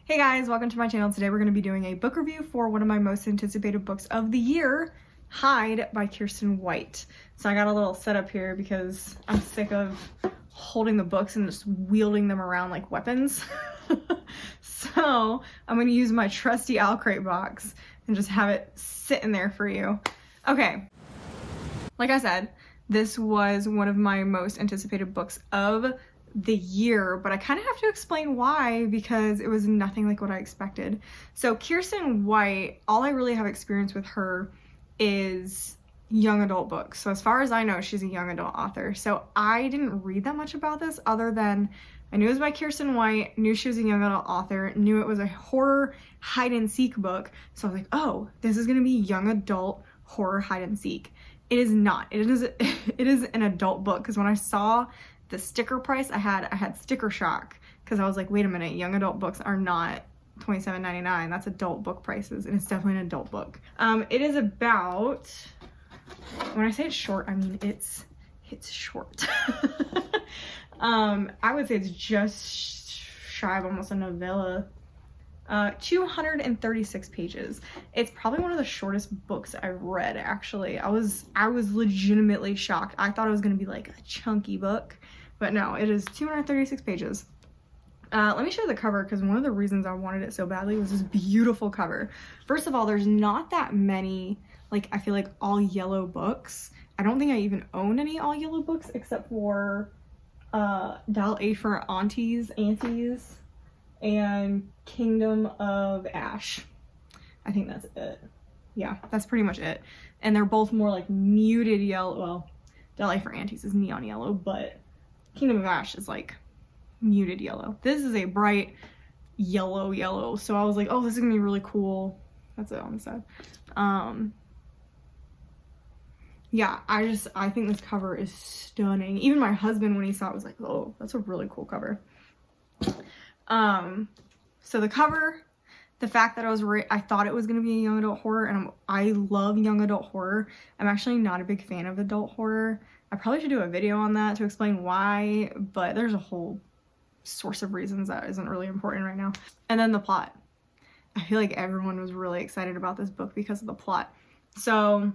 Hey guys, welcome to my channel. Today we're going to be doing a book review for one of my most anticipated books of the year, Hide by Kiersten White. So I got a little setup here because I'm sick of holding the books and just wielding them around like weapons. So I'm going to use my trusty Owl Crate box and just have it sitting there for you. Okay, like I said, this was one of my most anticipated books of the year, but I kind of have to explain why because it was nothing like what I expected. So Kiersten White, all I really have experience with her is young adult books. So as far as I know, she's a young adult author. So I didn't read that much about this other than I knew it was by Kiersten White, knew she was a young adult author, knew it was a horror hide and seek book. So I was like, oh, this is going to be young adult horror hide and seek. It is not. It is an adult book because when I saw the sticker price, I had sticker shock because I was like, wait a minute, young adult books are not $27.99. That's adult book prices, and it's definitely an adult book. It is about, when I say it's short, I mean it's short. I would say it's just shy of almost a novella. 236 pages. It's probably one of the shortest books I've read, actually. I was legitimately shocked. I thought it was gonna be like a chunky book, but no, it is 236 pages. Let me show you the cover because one of the reasons I wanted it so badly was this beautiful cover. First of all, there's not that many, like, I feel like all yellow books. I don't think I even own any all yellow books except for Dial A for Aunties, and Kingdom of Ash. I think that's it. Yeah, that's pretty much it. And they're both more like muted yellow. Well, Dial A for Aunties is neon yellow, but Kingdom of Ash is like muted yellow. This is a bright yellow. So I was like, oh, this is gonna be really cool. That's it on the side. Yeah, I think this cover is stunning. Even my husband, when he saw it, was like, oh, that's a really cool cover. So the cover, the fact that I thought it was going to be a young adult horror, and I love young adult horror. I'm actually not a big fan of adult horror. I probably should do a video on that to explain why, but there's a whole source of reasons that isn't really important right now. And then the plot. I feel like everyone was really excited about this book because of the plot. So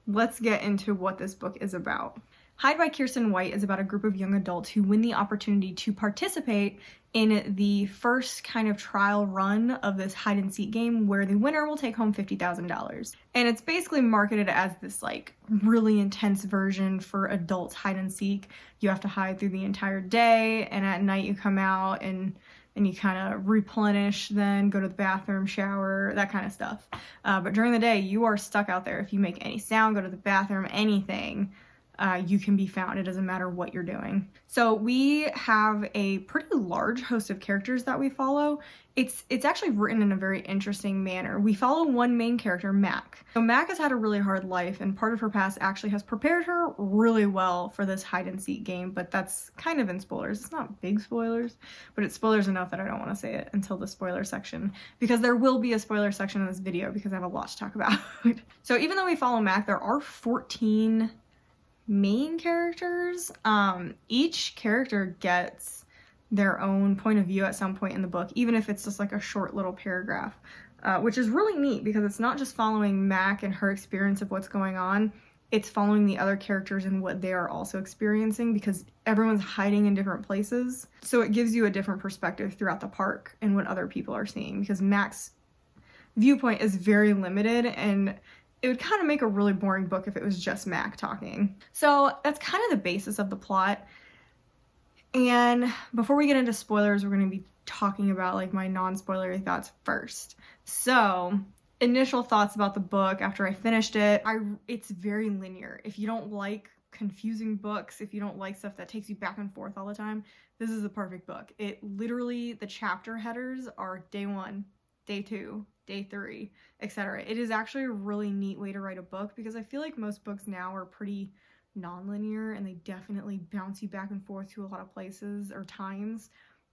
let's get into what this book is about. Hide by Kiersten White is about a group of young adults who win the opportunity to participate in the first kind of trial run of this hide and seek game where the winner will take home $50,000. And it's basically marketed as this like really intense version for adults hide and seek. You have to hide through the entire day, and at night you come out and you kind of replenish, then go to the bathroom, shower, that kind of stuff. But during the day, you are stuck out there. If you make any sound, go to the bathroom, anything, you can be found. It doesn't matter what you're doing. So we have a pretty large host of characters that we follow. It's actually written in a very interesting manner. We follow one main character, Mac. So Mac has had a really hard life, and part of her past actually has prepared her really well for this hide and seek game, but that's kind of in spoilers. It's not big spoilers, but it's spoilers enough that I don't want to say it until the spoiler section, because there will be a spoiler section in this video because I have a lot to talk about. So even though we follow Mac, there are 14 main characters. Each character gets their own point of view at some point in the book, even if it's just like a short little paragraph, which is really neat because it's not just following Mac and her experience of what's going on, it's following the other characters and what they are also experiencing because everyone's hiding in different places. So it gives you a different perspective throughout the park and what other people are seeing because Mac's viewpoint is very limited, and it would kind of make a really boring book if it was just Mac talking. So that's kind of the basis of the plot. And before we get into spoilers, we're going to be talking about like my non-spoilery thoughts first. So initial thoughts about the book after I finished it. It's very linear. If you don't like confusing books, if you don't like stuff that takes you back and forth all the time, this is the perfect book. It literally, the chapter headers are day 1, day 2, day 3, etc. It is actually a really neat way to write a book because I feel like most books now are pretty non-linear and they definitely bounce you back and forth to a lot of places or times.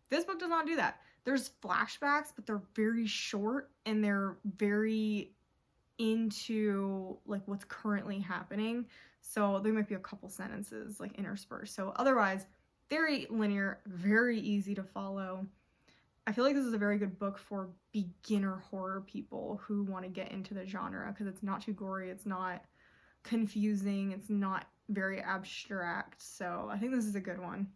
This book does not do that. There's flashbacks, but they're very short and they're very into like what's currently happening. So there might be a couple sentences like interspersed. So otherwise, very linear, very easy to follow. I feel like this is a very good book for beginner horror people who want to get into the genre, because it's not too gory, it's not confusing, it's not very abstract, so I think this is a good one.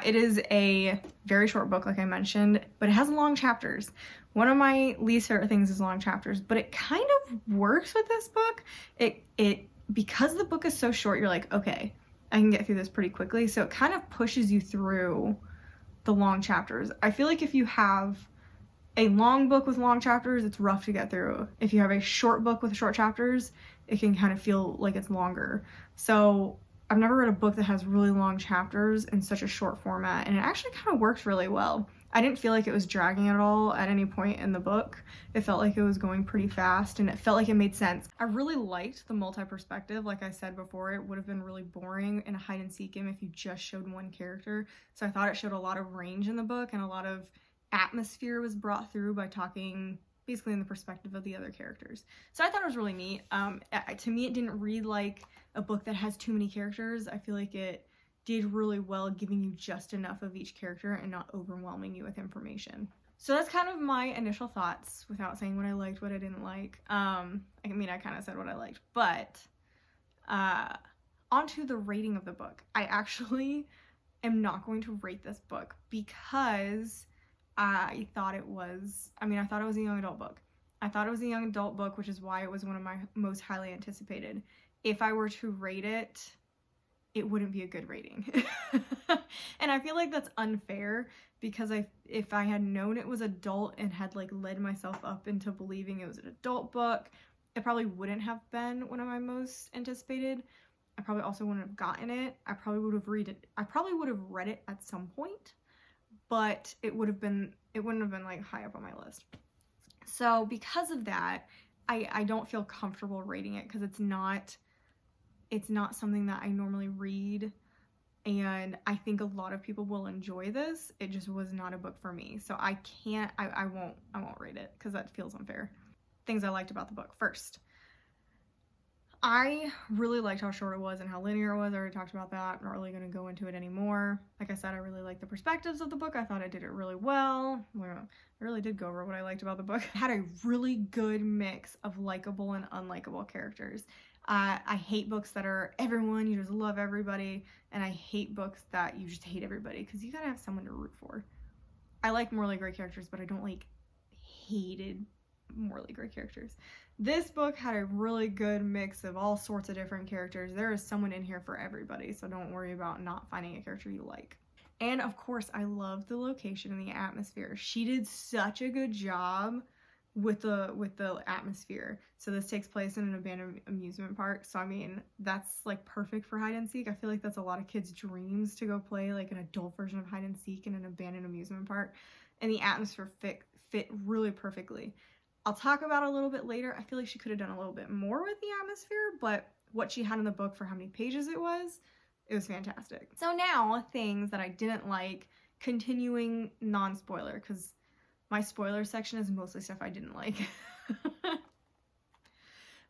It is a very short book, like I mentioned, but it has long chapters. One of my least favorite things is long chapters, but it kind of works with this book. Because the book is so short, you're like, okay, I can get through this pretty quickly, so it kind of pushes you through the long chapters. I feel like if you have a long book with long chapters, it's rough to get through. If you have a short book with short chapters, it can kind of feel like it's longer. So I've never read a book that has really long chapters in such a short format, and it actually kind of works really well. I didn't feel like it was dragging at all at any point in the book. It felt like it was going pretty fast, and it felt like it made sense. I really liked the multi-perspective. Like I said before, it would have been really boring in a hide and seek game if you just showed one character. So I thought it showed a lot of range in the book, and a lot of atmosphere was brought through by talking basically in the perspective of the other characters. So I thought it was really neat. To me, it didn't read like a book that has too many characters. I feel like it did really well giving you just enough of each character and not overwhelming you with information. So that's kind of my initial thoughts without saying what I liked, what I didn't like. I mean, I kind of said what I liked, but onto the rating of the book. I actually am not going to rate this book because I thought it was a young adult book. I thought it was a young adult book, which is why it was one of my most highly anticipated. If I were to rate it, it wouldn't be a good rating. And I feel like that's unfair, because if I had known it was adult and had like led myself up into believing it was an adult book, it probably wouldn't have been one of my most anticipated. I probably also wouldn't have gotten it. I probably would have read it at some point, but it wouldn't have been like high up on my list. So because of that, I don't feel comfortable rating it, because it's not something that I normally read, and I think a lot of people will enjoy this. It just was not a book for me, so I won't rate it, because that feels unfair. Things I liked about the book. First, I really liked how short it was and how linear it was. I already talked about that. I'm not really going to go into it anymore. Like I said, I really liked the perspectives of the book. I thought I did it really well. I really did go over what I liked about the book. It had a really good mix of likable and unlikable characters. I hate books that are everyone, you just love everybody, and I hate books that you just hate everybody, because you gotta have someone to root for. I like morally gray characters, but I don't like hated morally gray characters. This book had a really good mix of all sorts of different characters. There is someone in here for everybody, so don't worry about not finding a character you like. And of course, I love the location and the atmosphere. She did such a good job with the atmosphere. So this takes place in an abandoned amusement park. So I mean, that's like perfect for hide and seek. I feel like that's a lot of kids' dreams, to go play like an adult version of hide and seek in an abandoned amusement park. And the atmosphere fit really perfectly. I'll talk about it a little bit later. I feel like she could have done a little bit more with the atmosphere, but what she had in the book for how many pages it was fantastic. So now, things that I didn't like, continuing non-spoiler, because my spoiler section is mostly stuff I didn't like.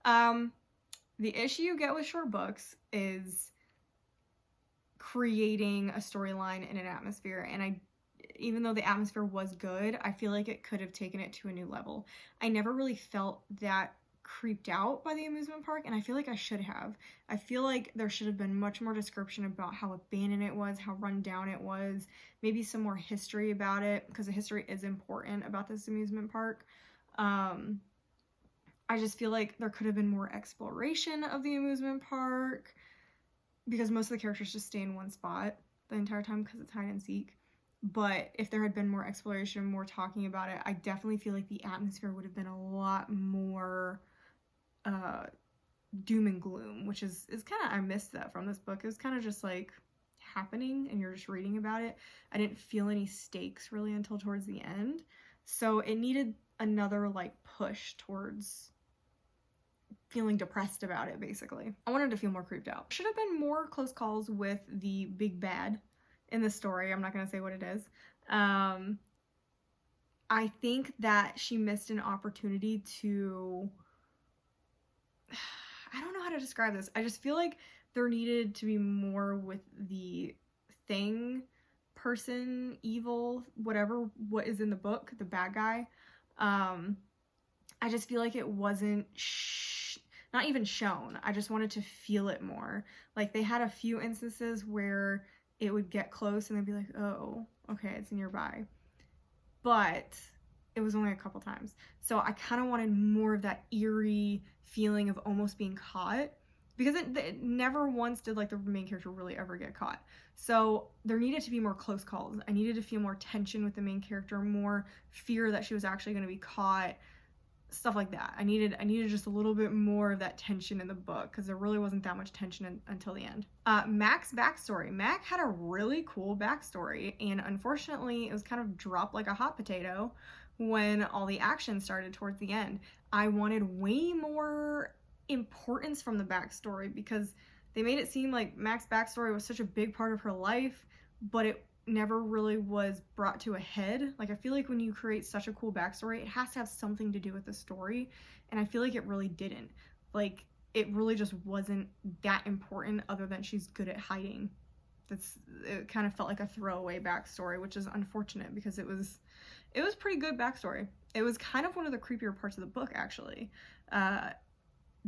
The issue you get with short books is creating a storyline and an atmosphere, and even though the atmosphere was good, I feel like it could have taken it to a new level. I never really felt that creeped out by the amusement park, and I feel like I should have. I feel like there should have been much more description about how abandoned it was, how run down it was, maybe some more history about it, because the history is important about this amusement park. I just feel like there could have been more exploration of the amusement park, because most of the characters just stay in one spot the entire time because it's hide and seek. But if there had been more exploration, more talking about it, I definitely feel like the atmosphere would have been a lot more doom and gloom, which is kind of, I missed that from this book. It was kind of just like happening and you're just reading about it. I didn't feel any stakes really until towards the end. So it needed another like push towards feeling depressed about it, basically. I wanted to feel more creeped out. Should have been more close calls with the big bad in the story. I'm not going to say what it is. I think that she missed an opportunity to... I don't know how to describe this. I just feel like there needed to be more with the thing person, evil, whatever, what is in the book, the bad guy, I just feel like it wasn't not even shown. I just wanted to feel it more. Like, they had a few instances where it would get close and they'd be like, oh, okay, it's nearby. But it was only a couple times. So I kind of wanted more of that eerie feeling of almost being caught, because it never once did like the main character really ever get caught. So there needed to be more close calls. I needed to feel more tension with the main character, more fear that she was actually going to be caught, stuff like that. I needed just a little bit more of that tension in the book, because there really wasn't that much tension until the end. Mac's backstory. Mac had a really cool backstory, and unfortunately it was kind of dropped like a hot potato when all the action started towards the end. I wanted way more importance from the backstory, because they made it seem like Mac's backstory was such a big part of her life, but it never really was brought to a head. Like, I feel like when you create such a cool backstory, it has to have something to do with the story, and I feel like it really didn't. Like, it really just wasn't that important, other than she's good at hiding. It kind of felt like a throwaway backstory, which is unfortunate, because it was pretty good backstory. It was kind of one of the creepier parts of the book, actually.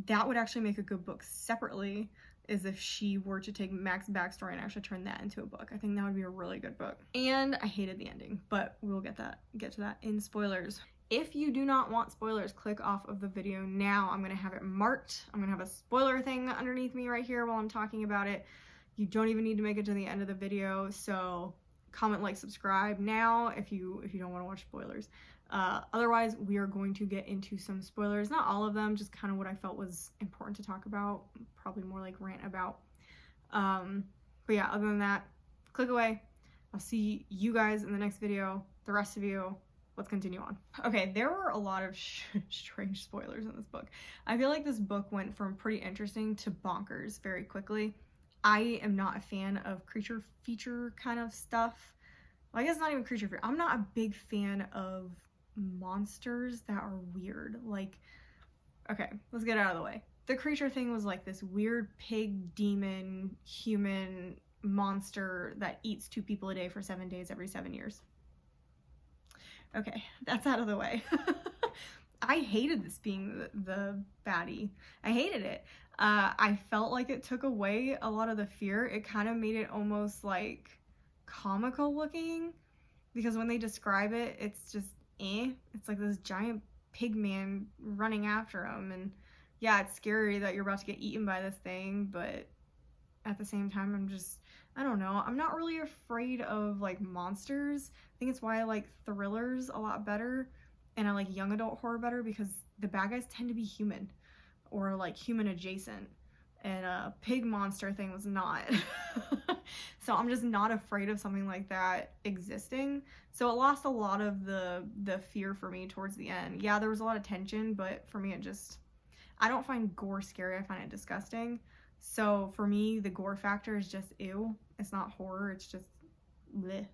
That would actually make a good book separately, is if she were to take Mac's backstory and actually turn that into a book. I think that would be a really good book. And I hated the ending, but we'll get to that in spoilers. If you do not want spoilers, click off of the video now. I'm gonna have it marked. I'm gonna have a spoiler thing underneath me right here while I'm talking about it. You don't even need to make it to the end of the video, so comment, like, subscribe now if you don't want to watch spoilers. Otherwise, we are going to get into some spoilers. Not all of them, just kind of what I felt was important to talk about. Probably more like rant about. But yeah, other than that, click away. I'll see you guys in the next video. The rest of you, let's continue on. Okay, there were a lot of strange spoilers in this book. I feel like this book went from pretty interesting to bonkers very quickly. I am not a fan of creature feature kind of stuff. Well, I guess not even creature feature. I'm not a big fan of monsters that are weird. Like, okay, let's get it out of the way. The creature thing was like this weird pig, demon, human monster that eats 2 people a day for 7 days every 7 years. Okay, that's out of the way. I hated this being the baddie. I hated it. I felt like it took away a lot of the fear. It kind of made it almost like comical looking, because when they describe it, it's just it's like this giant pig man running after him, and yeah, it's scary that you're about to get eaten by this thing, but at the same time, I don't know, I'm not really afraid of like monsters. I think it's why I like thrillers a lot better, and I like young adult horror better, because the bad guys tend to be human or like human adjacent, and a pig monster thing was not. So I'm just not afraid of something like that existing. So it lost a lot of the fear for me towards the end. Yeah, there was a lot of tension, but for me I don't find gore scary, I find it disgusting. So for me, the gore factor is just ew. It's not horror, it's just bleh.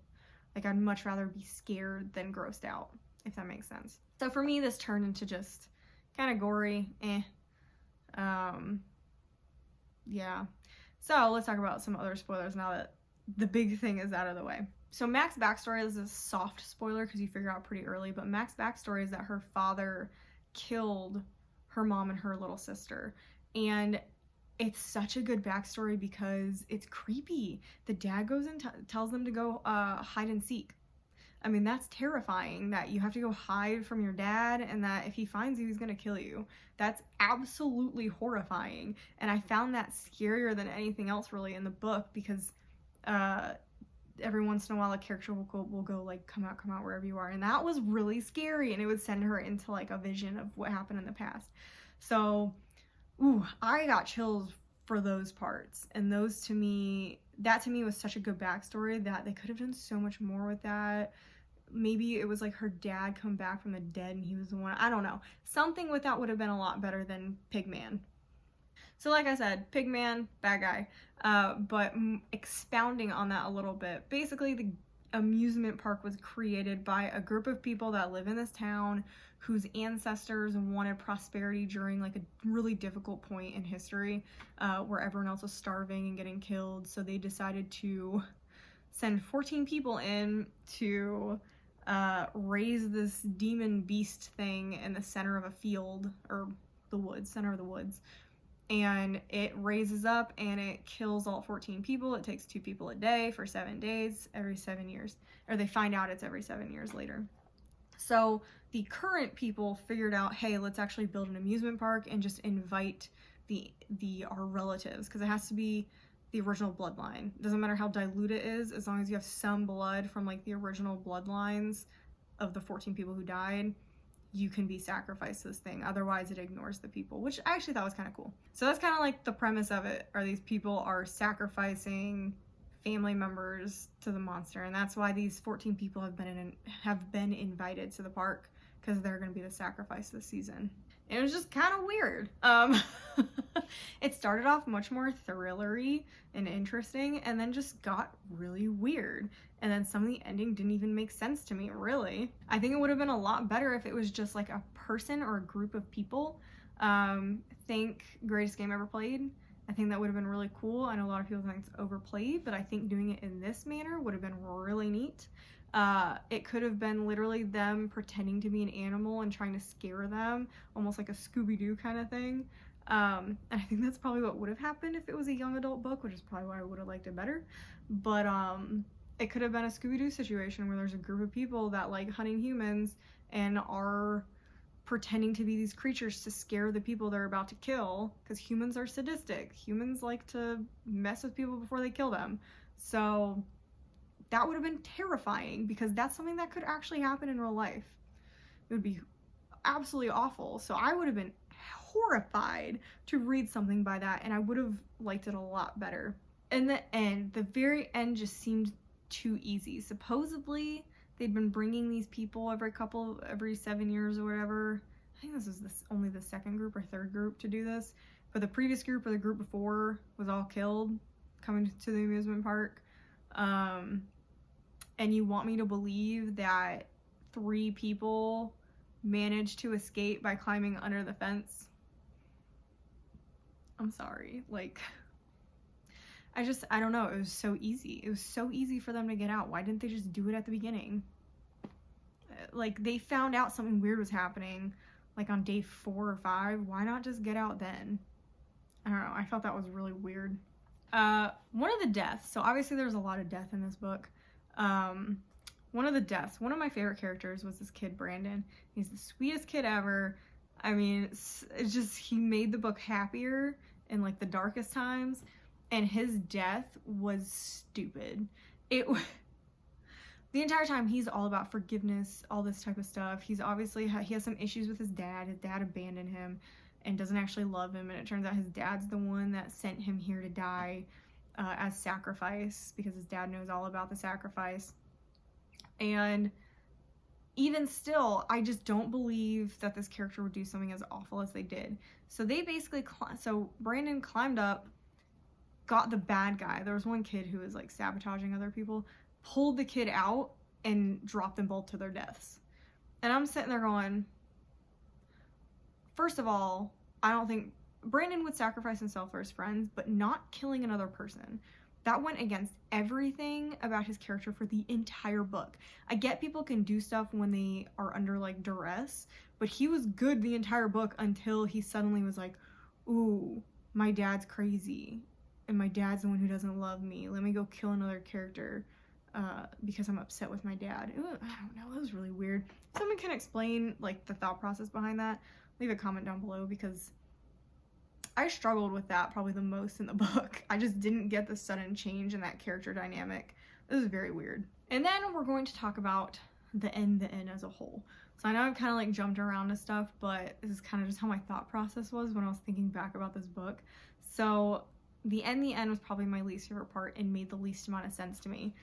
Like, I'd much rather be scared than grossed out, if that makes sense. So for me, this turned into just kind of gory, yeah. So let's talk about some other spoilers now that the big thing is out of the way. So Mac's backstory is a soft spoiler because you figure out pretty early, but Mac's backstory is that her father killed her mom and her little sister. And it's such a good backstory because it's creepy. The dad goes and tells them to go hide and seek. I mean, that's terrifying, that you have to go hide from your dad, and that if he finds you, he's gonna kill you. That's absolutely horrifying, and I found that scarier than anything else really in the book, because every once in a while a character will go like, come out wherever you are, and that was really scary, and it would send her into like a vision of what happened in the past. So, ooh, I got chills for those parts, and that to me was such a good backstory that they could have done so much more with that. Maybe it was like her dad come back from the dead and he was the one, I don't know. Something with that would have been a lot better than Pigman. So like I said, Pigman, bad guy. But expounding on that a little bit, basically the amusement park was created by a group of people that live in this town whose ancestors wanted prosperity during like a really difficult point in history where everyone else was starving and getting killed. So they decided to send 14 people in to raise this demon beast thing in the center of a field, or the woods, center of the woods. And it raises up and it kills all 14 people. It takes 2 people a day for 7 days, every 7 years. Or they find out it's every 7 years later. So the current people figured out, hey, let's actually build an amusement park and just invite our relatives, because it has to be the original bloodline. It doesn't matter how dilute it is, as long as you have some blood from like the original bloodlines of the 14 people who died, you can be sacrificed to this thing. Otherwise it ignores the people, which I actually thought was kind of cool. So that's kind of like the premise of it, are these people are sacrificing family members to the monster, and that's why these 14 people have been invited to the park, because they're going to be the sacrifice this season. It was just kind of weird. It started off much more thrillery and interesting, and then just got really weird. And then some of the ending didn't even make sense to me, really. I think it would have been a lot better if it was just like a person or a group of people. Think Greatest Game Ever Played. I think that would have been really cool. I know a lot of people think it's overplayed, but I think doing it in this manner would have been really neat. It could have been literally them pretending to be an animal and trying to scare them, almost like a Scooby-Doo kind of thing. And I think that's probably what would have happened if it was a young adult book, which is probably why I would have liked it better. But it could have been a Scooby-Doo situation where there's a group of people that like hunting humans and are pretending to be these creatures to scare the people they're about to kill, because humans are sadistic. Humans like to mess with people before they kill them. So that would have been terrifying, because that's something that could actually happen in real life. It would be absolutely awful. So I would have been horrified to read something by that, and I would have liked it a lot better. In the end, the very end just seemed too easy. Supposedly they'd been bringing these people every 7 years or whatever. I think this is only the second group or third group to do this. But the previous group or the group before was all killed coming to the amusement park. And you want me to believe that 3 people managed to escape by climbing under the fence? I'm sorry. Like, I don't know. It was so easy. It was so easy for them to get out. Why didn't they just do it at the beginning? Like, they found out something weird was happening, like, on day 4 or 5. Why not just get out then? I don't know. I felt that was really weird. One of the deaths. So, obviously, there's a lot of death in this book. One of the deaths. One of my favorite characters was this kid, Brandon. He's the sweetest kid ever. I mean, it's just, he made the book happier in, like, the darkest times. And his death was stupid. The entire time he's all about forgiveness, all this type of stuff. He has some issues with his dad. His dad abandoned him and doesn't actually love him. And it turns out his dad's the one that sent him here to die as sacrifice, because his dad knows all about the sacrifice. And even still, I just don't believe that this character would do something as awful as they did. So they basically, Brandon climbed up, got the bad guy. There was one kid who was like sabotaging other people, pulled the kid out and dropped them both to their deaths. And I'm sitting there going, first of all, I don't think Brandon would sacrifice himself for his friends, but not killing another person. That went against everything about his character for the entire book. I get people can do stuff when they are under like duress, but he was good the entire book until he suddenly was like, ooh, my dad's crazy. And my dad's the one who doesn't love me. Let me go kill another character because I'm upset with my dad. I don't know. It was really weird. If someone can explain like the thought process behind that, leave a comment down below, because I struggled with that probably the most in the book. I just didn't get the sudden change in that character dynamic. It was very weird. And then we're going to talk about the end as a whole. So I know I've kind of like jumped around to stuff, but this is kind of just how my thought process was when I was thinking back about this book. So the end was probably my least favorite part and made the least amount of sense to me.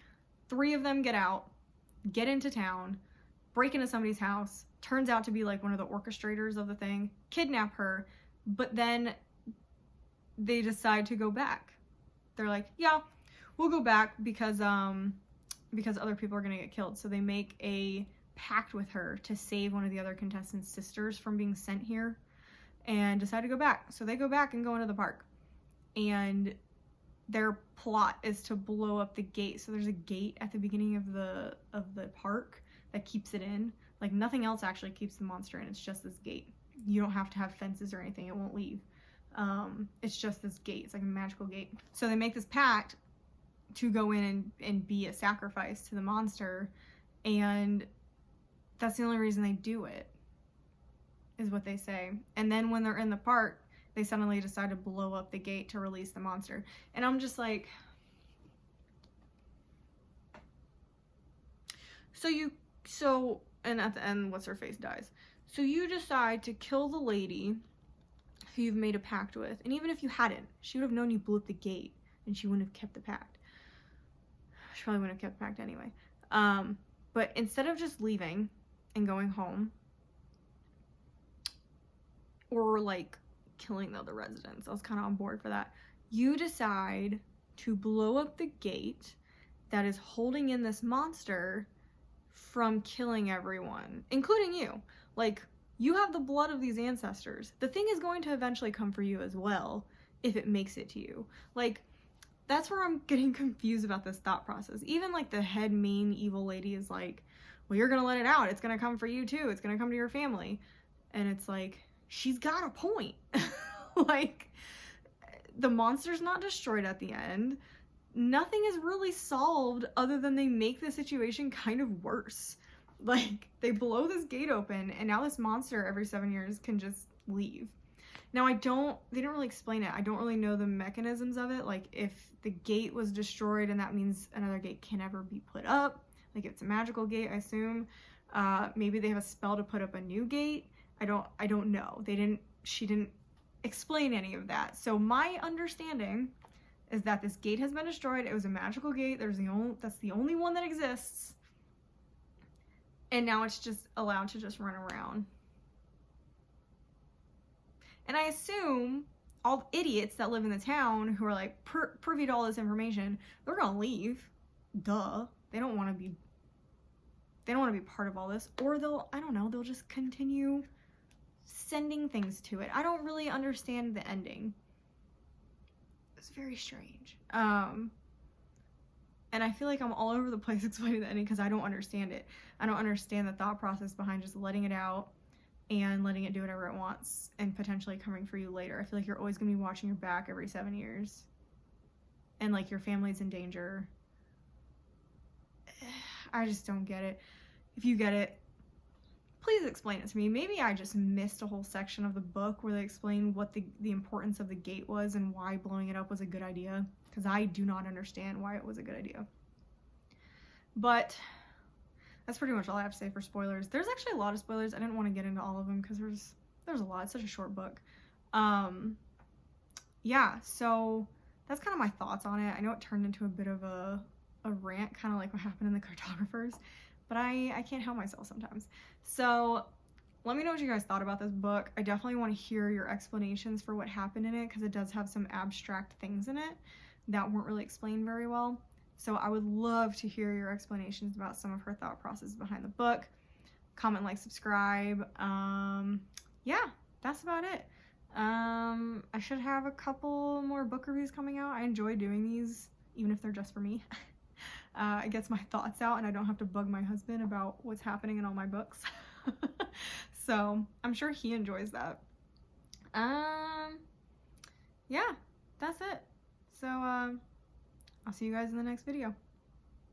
3 of them get out, get into town, break into somebody's house, turns out to be like one of the orchestrators of the thing, kidnap her, but then they decide to go back. They're like, yeah, we'll go back because other people are gonna get killed. So they make a pact with her to save one of the other contestants' sisters from being sent here, and decide to go back. So they go back and go into the park. And their plot is to blow up the gate. So there's a gate at the beginning of the park that keeps it in. Like nothing else actually keeps the monster in. It's just this gate. You don't have to have fences or anything. It won't leave. It's just this gate. It's like a magical gate. So they make this pact to go in and be a sacrifice to the monster, and that's the only reason they do it, is what they say. And then when they're in the park, they suddenly decide to blow up the gate to release the monster. And I'm just like, and at the end, what's her face dies. So you decide to kill the lady who you've made a pact with. And even if you hadn't, she would have known you blew up the gate and she wouldn't have kept the pact. She probably wouldn't have kept the pact anyway. But instead of just leaving and going home, or like killing the other residents, I was kind of on board for that, you decide to blow up the gate that is holding in this monster from killing everyone, including you. Like, you have the blood of these ancestors. The thing is going to eventually come for you as well, if it makes it to you. Like, that's where I'm getting confused about this thought process. Even like the head main evil lady is like, well, you're gonna let it out. It's gonna come for you too. It's gonna come to your family. And it's like, she's got a point. Like, the monster's not destroyed at the end. Nothing is really solved other than they make the situation kind of worse. Like, they blow this gate open and now this monster every 7 years can just leave. Now, they didn't really explain it. I don't really know the mechanisms of it. Like, if the gate was destroyed and that means another gate can never be put up. Like, if it's a magical gate, I assume. Maybe they have a spell to put up a new gate. I don't know. She didn't explain any of that. So my understanding is that this gate has been destroyed. It was a magical gate. That's the only one that exists. And now it's just allowed to just run around. And I assume all the idiots that live in the town who are like privy to all this information, they're gonna leave. Duh. They don't want to be part of all this. Or they'll just continue sending things to it. I don't really understand the ending. It's very strange. And I feel like I'm all over the place explaining the ending because I don't understand it. I don't understand the thought process behind just letting it out and letting it do whatever it wants and potentially coming for you later. I feel like you're always going to be watching your back every 7 years. And like your family's in danger. I just don't get it. If you get it, please explain it to me. Maybe I just missed a whole section of the book where they explain what the importance of the gate was and why blowing it up was a good idea. Because I do not understand why it was a good idea. But that's pretty much all I have to say for spoilers. There's actually a lot of spoilers. I didn't want to get into all of them because there's a lot. It's such a short book. Yeah, so that's kind of my thoughts on it. I know it turned into a bit of a rant, kind of like what happened in The Cartographers. But I can't help myself sometimes. So let me know what you guys thought about this book. I definitely want to hear your explanations for what happened in it because it does have some abstract things in it that weren't really explained very well. So I would love to hear your explanations about some of her thought processes behind the book. Comment, like, subscribe. Yeah, that's about it. I should have a couple more book reviews coming out. I enjoy doing these, even if they're just for me. It gets my thoughts out and I don't have to bug my husband about what's happening in all my books. So I'm sure he enjoys that. Yeah, that's it. So I'll see you guys in the next video.